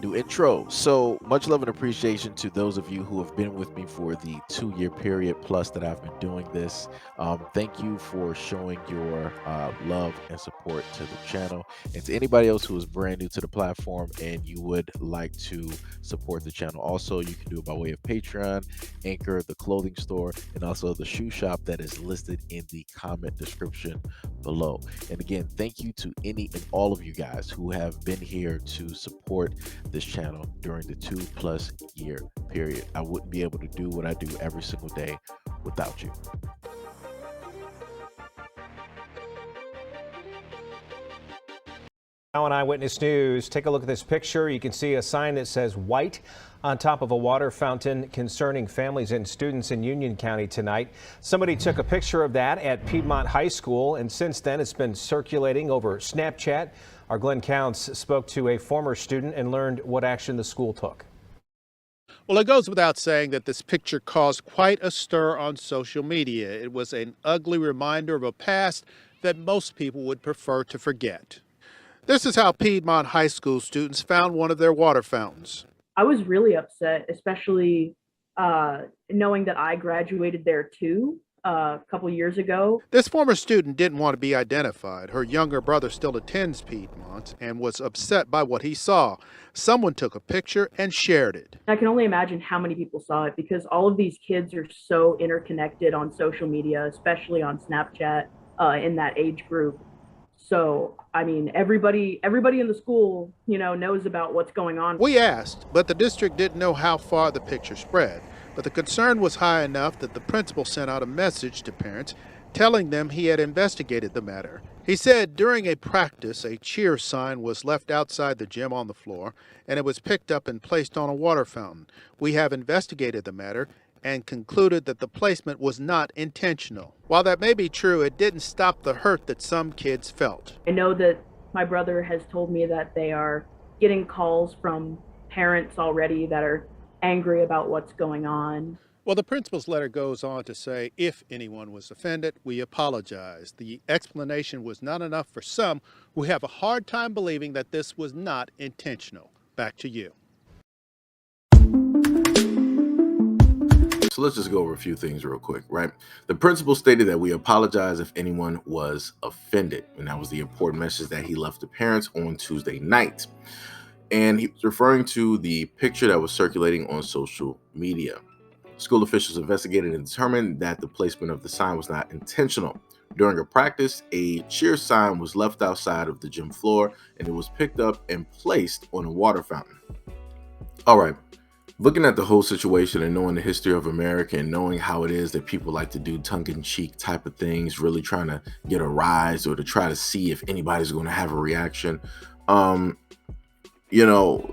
New intro. So much love and appreciation to those of you who have been with me for the 2 year period plus that I've been doing this. Thank you for showing your love and support to the channel. And to anybody else who is brand new to the platform and you would like to support the channel, also, you can do it by way of Patreon, Anchor, the clothing store, and also the shoe shop that is listed in the comment description below. And again, thank you to any and all of you guys who have been here to support this channel during the 2+ year period. I wouldn't be able to do what I do every single day without you. Now on Eyewitness News, take a look at this picture. You can see a sign that says white on top of a water fountain concerning families and students in Union County tonight. Somebody took a picture of that at Piedmont High School, and since then it's been circulating over Snapchat. Our Glenn Counts spoke to a former student and learned what action the school took. Well, it goes without saying that this picture caused quite a stir on social media. It was an ugly reminder of a past that most people would prefer to forget. This is how Piedmont High School students found one of their water fountains. I was really upset, especially knowing that I graduated there too a couple years ago. This former student didn't want to be identified. Her younger brother still attends Piedmont and was upset by what he saw. Someone took a picture and shared it. I can only imagine how many people saw it because all of these kids are so interconnected on social media, especially on Snapchat in that age group. So, I mean, everybody in the school, knows about what's going on. We asked, but the district didn't know how far the picture spread. But the concern was high enough that the principal sent out a message to parents telling them he had investigated the matter. He said during a practice, a cheer sign was left outside the gym on the floor, and it was picked up and placed on a water fountain. We have investigated the matter and concluded that the placement was not intentional. While that may be true, it didn't stop the hurt that some kids felt. I know that my brother has told me that they are getting calls from parents already that are angry about what's going on. Well, the principal's letter goes on to say, if anyone was offended, we apologize. The explanation was not enough for some who have a hard time believing that this was not intentional. Back to you. So let's just go over a few things real quick, right? The principal stated that we apologize if anyone was offended. And that was the important message that he left the parents on Tuesday night. And he was referring to the picture that was circulating on social media. School officials investigated and determined that the placement of the sign was not intentional. During a practice, a cheer sign was left outside of the gym floor and it was picked up and placed on a water fountain. All right. Looking at the whole situation and knowing the history of America and knowing how it is that people like to do tongue-in-cheek type of things, really trying to get a rise or to try to see if anybody's going to have a reaction,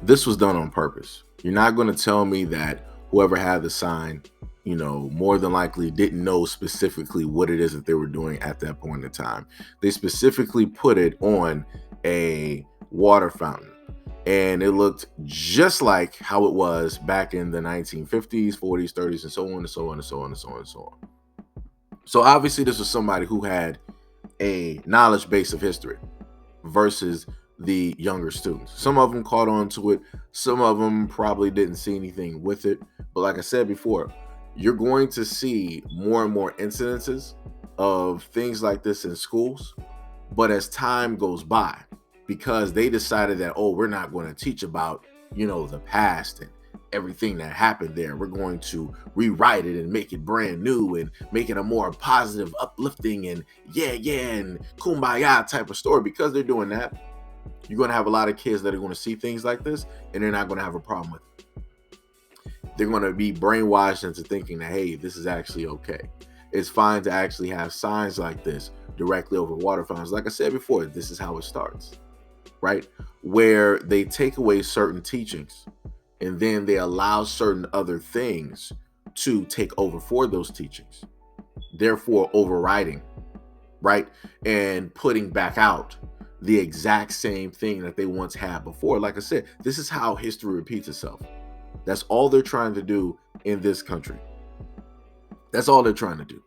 this was done on purpose. You're not going to tell me that whoever had the sign, more than likely didn't know specifically what it is that they were doing at that point in time. They specifically put it on a water fountain. And it looked just like how it was back in the 1950s, 40s, 30s, and so on and so on and so on and so on and so on. So obviously this was somebody who had a knowledge base of history versus the younger students. Some of them caught on to it. Some of them probably didn't see anything with it. But like I said before, you're going to see more and more incidences of things like this in schools. But as time goes by, because they decided that, we're not going to teach about, the past and everything that happened there. We're going to rewrite it and make it brand new and make it a more positive, uplifting, and and kumbaya type of story. Because they're doing that, you're going to have a lot of kids that are going to see things like this and they're not going to have a problem with it. They're going to be brainwashed into thinking that, hey, this is actually okay. It's fine to actually have signs like this directly over water fountains. Like I said before, this is how it starts. Right? Where they take away certain teachings and then they allow certain other things to take over for those teachings, therefore overriding, right? And putting back out the exact same thing that they once had before. Like I said, this is how history repeats itself. That's all they're trying to do in this country. That's all they're trying to do.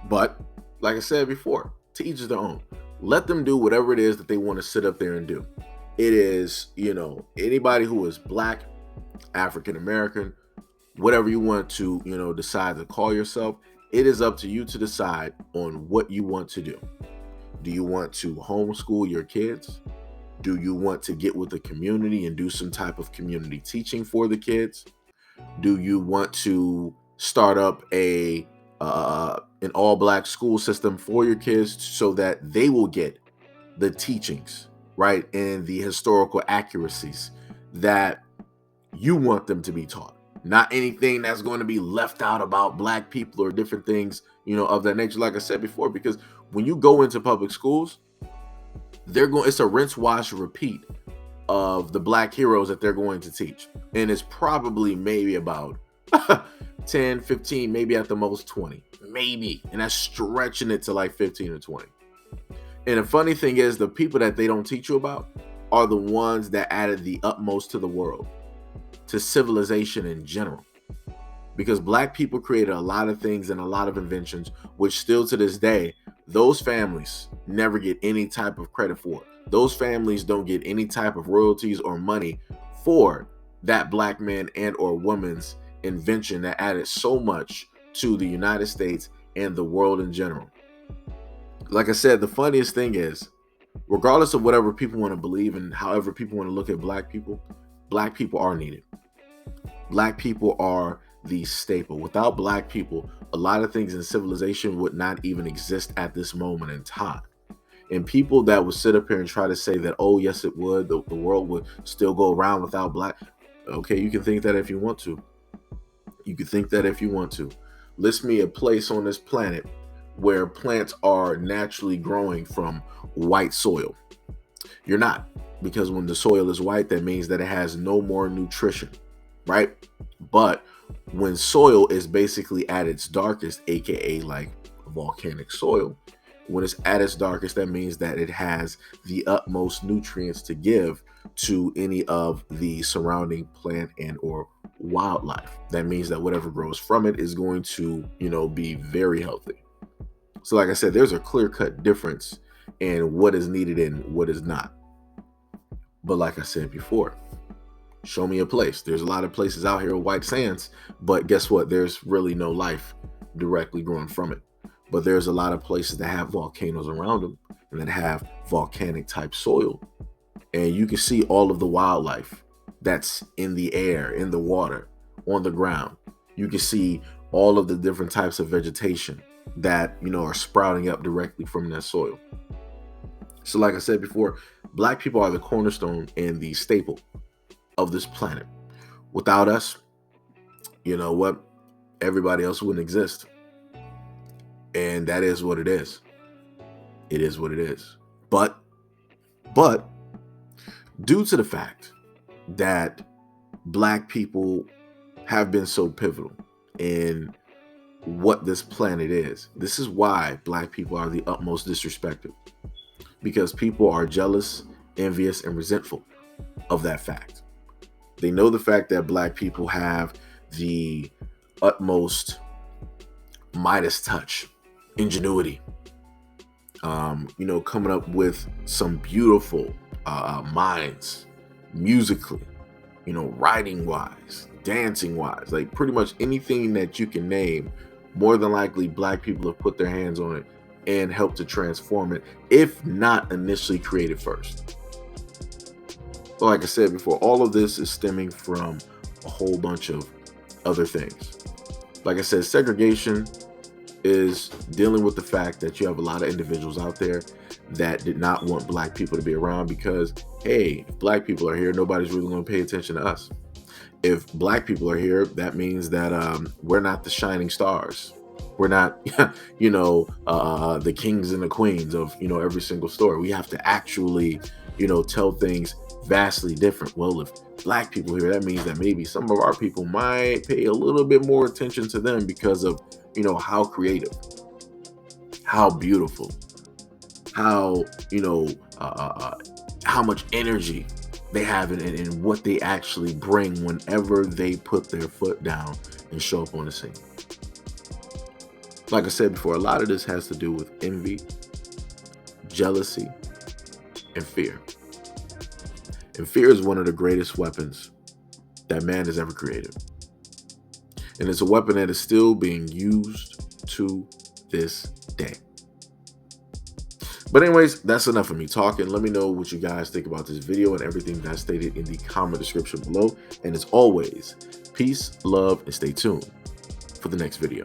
But like I said before, to each their own. Let them do whatever it is that they want to sit up there and do. It is, anybody who is Black, African American, whatever you want to, decide to call yourself, it is up to you to decide on what you want to do. Do you want to homeschool your kids? Do you want to get with the community and do some type of community teaching for the kids? Do you want to start up an all-Black school system for your kids so that they will get the teachings, right, and the historical accuracies that you want them to be taught? Not anything that's going to be left out about Black people or different things, of that nature. Like I said before, because when you go into public schools, it's a rinse, wash, repeat of the Black heroes that they're going to teach. And it's probably maybe about 10, 15, maybe at the most 20, maybe. And that's stretching it to like 15 or 20. And the funny thing is, the people that they don't teach you about are the ones that added the utmost to the world, to civilization in general. Because Black people created a lot of things and a lot of inventions, which still to this day, those families never get any type of credit for. Those families don't get any type of royalties or money for that Black man and or woman's invention that added so much to the United States and the world in general. Like I said, the funniest thing is, regardless of whatever people want to believe and however people want to look at Black people are needed. Black people are the staple. Without Black people, a lot of things in civilization would not even exist at this moment in time. And people that would sit up here and try to say that, oh, yes, it would, the world would still go around without Black. Okay, you can think that if you want to. You can think that if you want to. List me a place on this planet where plants are naturally growing from white soil. You're not. Because when the soil is white, that means that it has no more nutrition, right? But when soil is basically at its darkest, aka like volcanic soil, when it's at its darkest, that means that it has the utmost nutrients to give to any of the surrounding plant and or wildlife. That means that whatever grows from it is going to, be very healthy. So like I said, there's a clear-cut difference in what is needed and what is not. But like I said before, show me a place. There's a lot of places out here with white sands, but guess what? There's really no life directly growing from it. But there's a lot of places that have volcanoes around them and that have volcanic type soil. And you can see all of the wildlife that's in the air, in the water, on the ground. You can see all of the different types of vegetation that, are sprouting up directly from that soil. So like I said before, Black people are the cornerstone and the staple of this planet. Without us, you know what? Everybody else wouldn't exist. And that is what it is. It is what it is. But due to the fact that Black people have been so pivotal in what this planet is, this is why Black people are the utmost disrespected. Because people are jealous, envious, and resentful of that fact. They know the fact that Black people have the utmost Midas touch, ingenuity, coming up with some beautiful minds, musically, writing wise, dancing wise, like pretty much anything that you can name. More than likely, Black people have put their hands on it and helped to transform it, if not initially created first. But like I said before, all of this is stemming from a whole bunch of other things. Like I said, segregation is dealing with the fact that you have a lot of individuals out there that did not want Black people to be around because, hey, if Black people are here, nobody's really going to pay attention to us. If Black people are here, that means that we're not the shining stars. We're not, the kings and the queens of, every single story. We have to actually, tell things vastly different. Well, if Black people here, that means that maybe some of our people might pay a little bit more attention to them because of, how creative, how beautiful, how, how much energy they have in what they actually bring whenever they put their foot down and show up on the scene. Like I said before, a lot of this has to do with envy, jealousy, and fear. And fear is one of the greatest weapons that man has ever created. And it's a weapon that is still being used to this day. But anyways, that's enough of me talking. Let me know what you guys think about this video and everything that's stated in the comment description below. And as always, peace, love, and stay tuned for the next video.